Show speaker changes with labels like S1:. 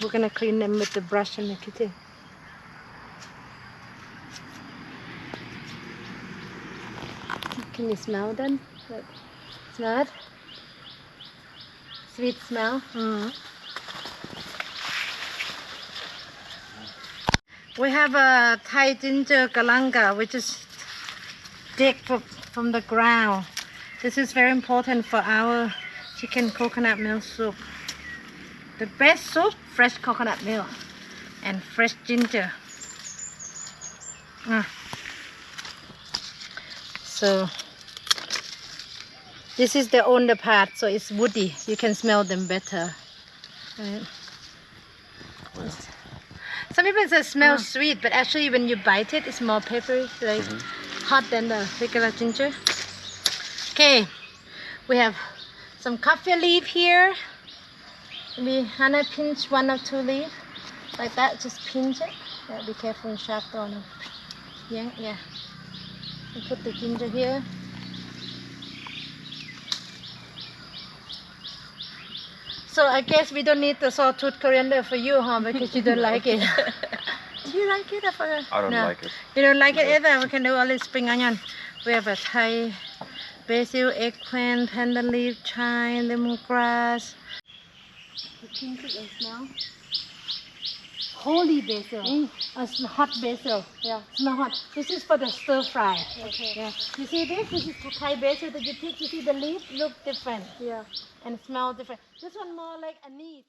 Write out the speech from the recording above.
S1: we're gonna clean them with the brush in the kitchen. Can you smell them? Smell it? Sweet smell. We have a Thai ginger galangal, which is dig from the ground. This is very important for our chicken coconut milk soup. The best soup, fresh coconut milk and fresh ginger. So this is the under part, so it's woody. You can smell them better. Right. Some people say it smells sweet, but actually when you bite it, it's more peppery, like hot than the regular ginger. Okay, we have some coffee leaf here. We wanna pinch 1 or 2 leaves like that. Just pinch it. Yeah, be careful and sharp on. Yeah. We put the ginger here. So I guess we don't need the sawtooth coriander for you, huh? Because you don't like it. Do you like it?
S2: I don't like it.
S1: You don't like it either? We can do only spring onion. We have a Thai basil, eggplant, pandan leaf, thyme, lemongrass. You pinch it and smell. Holy basil. Hot basil. Yeah, smell hot. This is for the stir fry. Okay. Yeah. You see this? This is Thai basil that you pick. You see the leaf look different. Yeah. And smell different. This one more like anise.